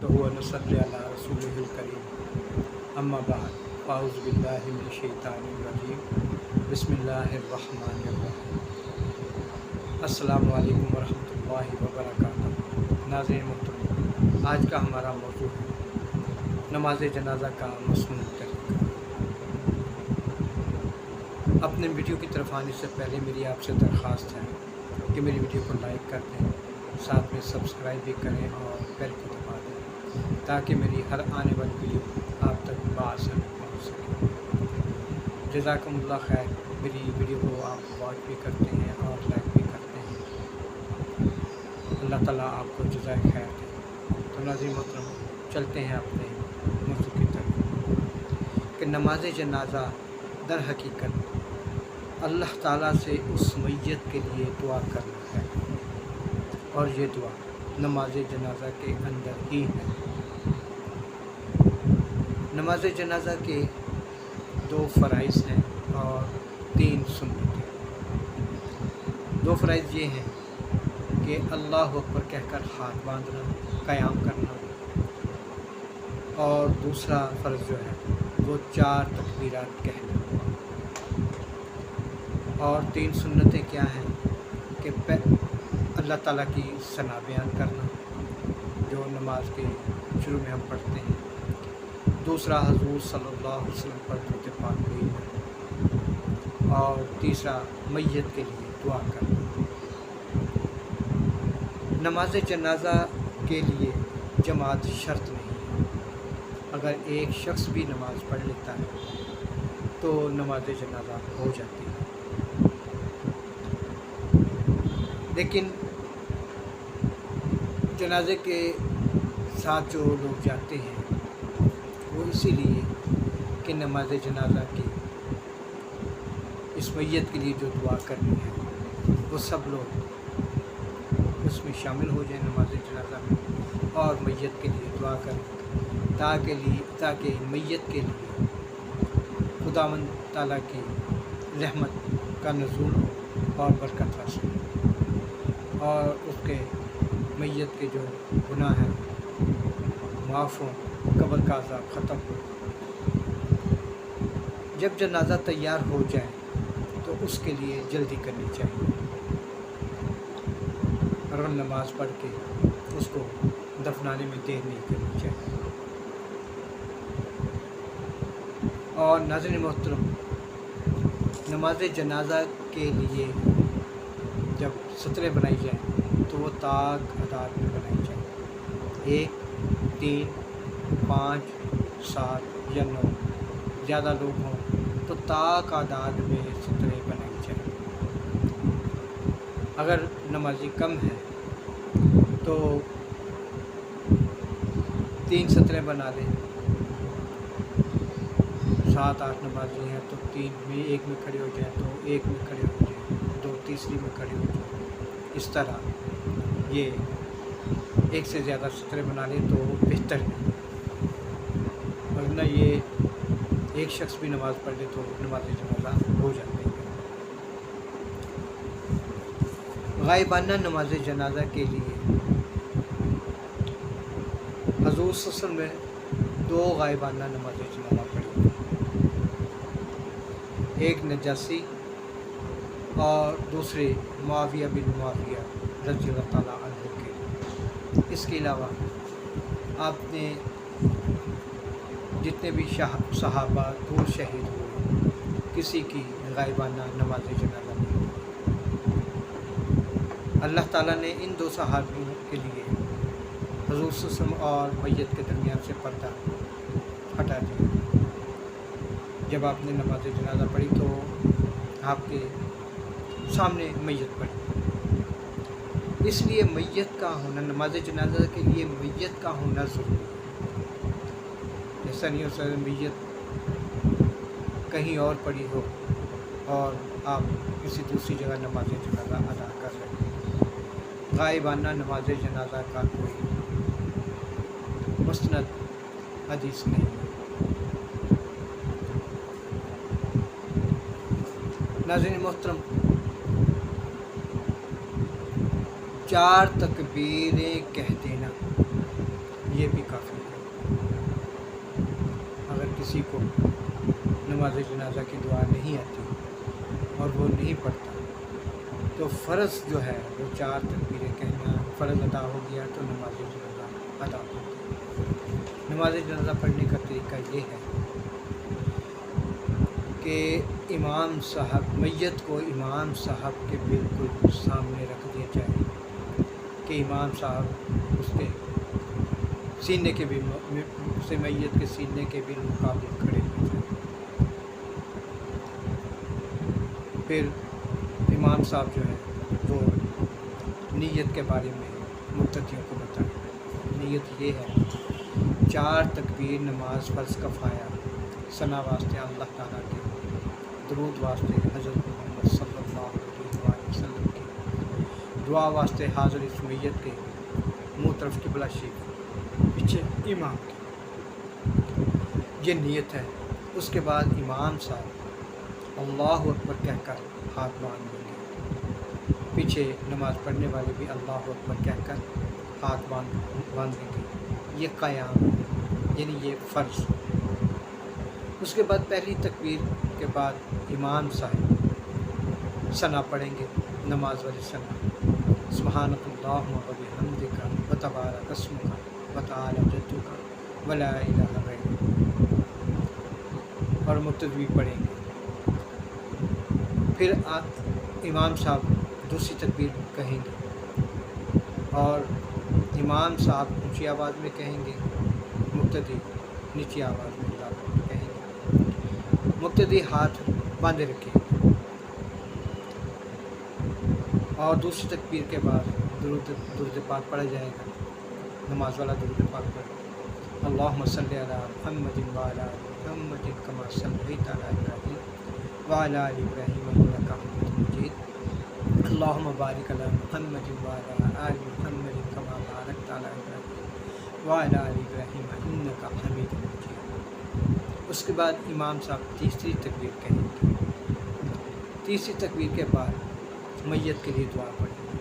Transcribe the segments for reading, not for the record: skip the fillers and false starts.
नस्तईनुहु व नसल्ली अला रसूलिहिल करीम अम्मा बाद फ़ाऊज़ु बिल्लाहि मिनश शैतानिर रजीम बिस्मिल्लाहिर्रहमानिर्रहीम। अस्सलामु अलैकुम वरहमतुल्लाहि वबरकातुहू। नाज़रीन मोहतरम, आज का हमारा मौजू है नमाज जनाज़ा का मसनून तरीक़ा। अपने वीडियो की तरफ आने से पहले मेरी आपसे दरख्वास्त है कि मेरी वीडियो को लाइक कर दें, साथ में सब्सक्राइब भी करें और बेल को दबा दें ताकि मेरी हर आने वाली वीडियो आप तक बआसानी पहुँच सके। जज़ाकुमुल्लाह खैर। मेरी वीडियो को आप वॉच भी करते हैं और लाइक भी करते हैं, अल्लाह ताला आपको जज़ाए खैर दे। तो नाज़रीन मोहतरम, चलते हैं अपने मौजू की तरफ कि नमाज जनाज़ा दर हकीकत अल्लाह ताला से उस मैयत के लिए दुआ करना है, और ये दुआ नमाज जनाज़ा के अंदर ही है। नमाज जनाज़ा के 2 फ़राइज़ हैं और 3 सुन्नत हैं। 2 फ़राइज़ ये हैं कि अल्लाहु अकबर कहकर हाथ बांधना, क़याम करना, और दूसरा फ़र्ज़ जो है वो 4 तकबीरात कहना। और 3 सुन्नतें क्या हैं कि अल्लाह ताला की सना बयान करना, जो नमाज के शुरू में हम पढ़ते हैं। दूसरा हुज़ूर सल्लल्लाहु अलैहि वसल्लम पर दुरूद पाक भेजना, और तीसरा मैयत के लिए दुआ करना। नमाज जनाज़ा के लिए जमात शर्त नहीं है। अगर एक शख्स भी नमाज पढ़ लेता है तो नमाज जनाज़ा हो जाती है। लेकिन जनाजे के साथ जो लोग जाते हैं वो इसीलिए कि नमाज जनाज़ा की इस मैयत के लिए जो दुआ करनी है वो सब लोग उसमें शामिल हो जाएं नमाज जनाज़ा में, और मैयत के लिए दुआ करें ताकि मैयत के लिए खुदावंद ताला की रहमत का नज़ूल हो और बरकत हासिल हो, और उसके मैयत के जो गुनाह हैं माफ़ हों, कब्र का अज़ाब ख़त्म हो। जब जनाज़ा तैयार हो जाए तो उसके लिए जल्दी करनी चाहिए, और नमाज पढ़ के उसको दफनाने में देर नहीं करनी चाहिए। और नाज़रीन मोहतरम, नमाज जनाज़ा के लिए जब सतरें बनाई जाए तो वो ताक आदाद में बनाई जाए। 1, 3, 5, 7 या 9। ज़्यादा लोग हों तो ताक आदाद में सतरें बनाई जाए। अगर नमाजी कम है तो 3 सतरें बना लें। 7-8 नमाजी हैं तो 3 में 1 में खड़े हो जाएं, तो 1 में खड़े हो जाएं, 2 तीसरी में खड़े हो जाएं। इस तरह ये 1 से ज़्यादा सतरें बना लें तो बेहतर है, वरना ये एक शख्स भी नमाज़ पढ़ ले तो नमाज जनाज़ा हो जाती है। गायबाना नमाज जनाज़ा के लिए हुज़ूर सल्लल्लाहु अलैहि वसल्लम ने 2 गायबाना नमाज जनाज़ा पढ़ी, एक नजासी और दूसरे मुआविया बिन मुआविया रज़ियल्लाहु ताला अन्हु के। इसके अलावा आपने जितने भी सहाबा दूर शहीद हुए, किसी की गायबाना नमाज जनाज़ा नहीं। अल्लाह ताला ने इन 2 सहाबियों के लिए हुज़ूर सल्लल्लाहु अलैहि वसल्लम और मैयत के दरमियान से पर्दा हटा दिया। जब आपने नमाज जनाज़ा पढ़ी तो आपके सामने मैयत पढ़ी। इसलिए मैयत का होना, नमाज जनाज़ा के लिए मैयत का होना ज़रूरी है। ऐसा नहीं हो सकता मैयत कहीं और पड़ी हो और आप किसी दूसरी जगह नमाज जनाज़ा अदा कर रहे हैं। गायबाना नमाज जनाज़ा का कोई मुस्नद हदीस नहीं है। नाज़रीन मोहतरम, 4 तकबीरें कह देना یہ بھی کافی ہے۔ اگر کسی کو نماز جنازہ کی دعا نہیں آتی اور وہ نہیں پڑھتا تو فرض جو ہے وہ 4 تکبیریں کہنا فرض ادا ہو گیا تو نماز جنازہ ادا ہو گیا۔ نماز جنازہ پڑھنے کا طریقہ یہ ہے کہ امام صاحب میت کو امام صاحب کے بالکل سامنے رکھ دیا جائے کہ امام صاحب اس کے سینے کے بھی میت کے سینے کے بالمقابل کھڑے ہو جائیں۔ پھر امام صاحب جو ہے وہ نیت کے بارے میں مقتدیوں کو بتائیں۔ نیت یہ ہے 4 تکبیر نماز فرض کفایہ، ثنا واسطے اللہ تعالیٰ کے، درود واسطے حضرت محمد صلی اللہ علیہ وسلم کی، دعا واسطے حاضر اس میت کے، منہ طرف قبلہ شریف پیچھے امام کی، یہ نیت ہے۔ اس کے بعد امام صاحب اللہ اکبر کہہ کر ہاتھ باندھ دیں گے، پیچھے نماز پڑھنے والے بھی اللہ اکبر کہہ کر ہاتھ باندھیں گے۔ یہ قیام ہے، یعنی یہ فرض۔ اس کے بعد پہلی تکبیر کے بعد امام صاحب ثنا پڑھیں گے، نماز والی ثنا، سبحانک اللہم و بحمدک و تبارک اسمک و تعالی جدک ولا الہ غیرک، اور مقتدی پڑھیں گے۔ پھر امام صاحب دوسری تکبیر کہیں گے اور امام صاحب اونچی آواز میں کہیں گے، مقتدی نیچی آواز میں کہیں گے۔ مقتدی ہاتھ باندھے رکھیں گے اور دوسری تکبیر کے بعد درود پاک پڑھا جائے گا، نماز والا درود پاک پڑھیں۔ اللہم صلی علی محمد وعلی آل محمد کما صلیت علی ابراہیم وعلی آل ابراہیم انک حمید مجید، اللہم بارک علی محمد وعلی آل محمد کما بارکت علی ابراہیم وعلی آل ابراہیم انک حمید مجید۔ اس کے بعد امام صاحب تیسری تکبیر کہیں گے۔ تیسری تکبیر کے بعد میت کے لیے دعا پڑھیں گے۔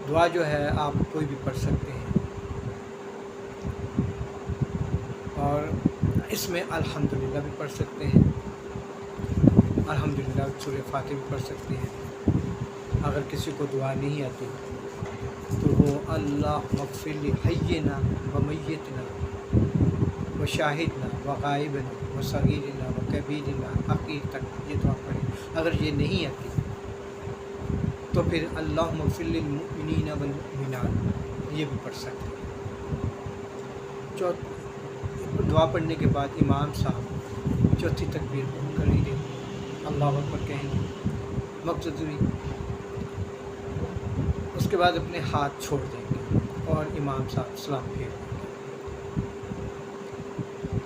دعا جو ہے آپ کوئی بھی پڑھ سکتے ہیں، اور اس میں الحمدللہ بھی پڑھ سکتے ہیں، الحمدللہ سورہ فاتحہ بھی پڑھ سکتے ہیں۔ اگر کسی کو دعا نہیں آتی تو وہ اللہ مغفر لحینا و میتنا و شاہدنا و غائبنا و صغیرنا و کبیرنا حقیر تک یہ دعا پڑھیں۔ اگر یہ نہیں آتی تو پھر اللہم اغفر للمؤمنین والمؤمنات یہ بھی پڑھ سکتے ہیں۔ دعا پڑھنے کے بعد امام صاحب چوتھی تکبیر کریں گے، اللہ اکبر کہیں گے، مقتدی اس کے بعد اپنے ہاتھ چھوڑ دیں گے اور امام صاحب سلام پھیر دیں گے۔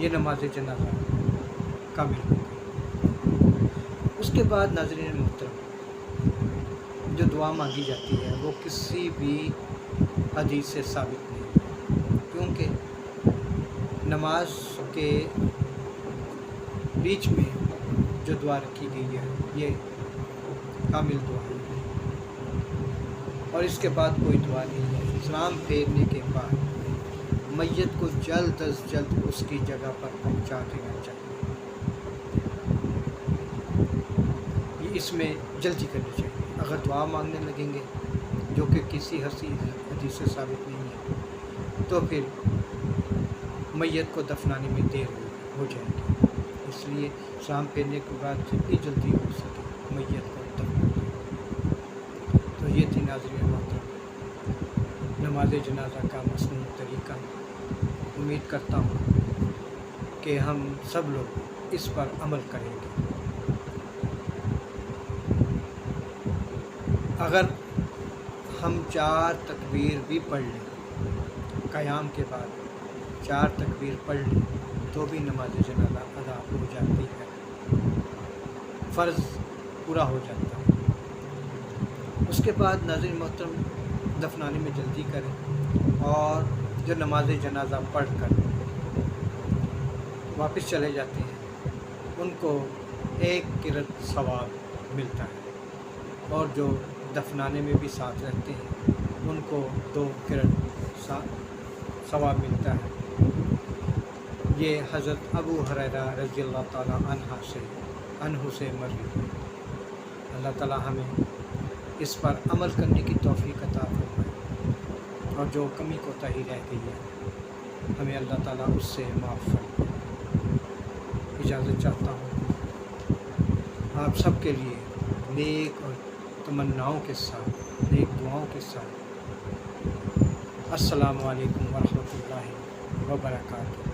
یہ نماز جنازہ کامل ہو گئی۔ اس کے بعد ناظرین محترم جو دعا مانگی جاتی ہے وہ کسی بھی حدیث سے ثابت نہیں، کیونکہ نماز کے بیچ میں جو دعا رکھی گئی ہے یہ کامل دعا ہے، اور اس کے بعد کوئی دعا نہیں ہے۔ سلام پھیرنے کے بعد میت کو جلد از جلد اس کی جگہ پر پہنچا دینا چاہیے، اس میں جلدی کرنی چاہیے۔ اگر دعا مانگنے لگیں گے جو کہ کسی حدیث سے ثابت نہیں ہے تو پھر میت کو دفنانے میں دیر ہو جائے گی، اس لیے سلام پھیرنے کے بعد جتنی جلدی ہو سکے میت کو دفنا دیں۔ تو یہ تھی ناظرین محترم نماز جنازہ کا مصنون طریقہ۔ امید کرتا ہوں کہ ہم سب لوگ اس پر عمل کریں گے۔ اگر ہم 4 تکبیر بھی پڑھ لیں، قیام کے بعد 4 تکبیر پڑھ لیں تو بھی نماز جنازہ ادا ہو جاتی ہے، فرض پورا ہو جاتا ہے۔ اس کے بعد ناظرین محترم دفنانے میں جلدی کریں، اور جو نماز جنازہ پڑھ کر واپس چلے جاتے ہیں ان کو 1 قرۃ ثواب ملتا ہے، اور جو دفنانے میں بھی ساتھ رہتے ہیں ان کو 2 قرۃ सवाब मिलता है। ये हज़रत अबू हुरैरा रज़ी अल्लाह ताला अन्हु से मरवी है। अल्लाह ताला हमें इस पर अमल करने की तौफीक अता फरमाए और जो कमी कोताही रह गई है हमें अल्लाह ताला उससे माफ़ फरमाए। इजाज़त चाहता हूँ आप सब के लिए नेक और तमन्नाओं के साथ, नेक दुआओं के साथ। अस्सलामु अलैकुम वरहमतुल्लाहि वबरकातुहू।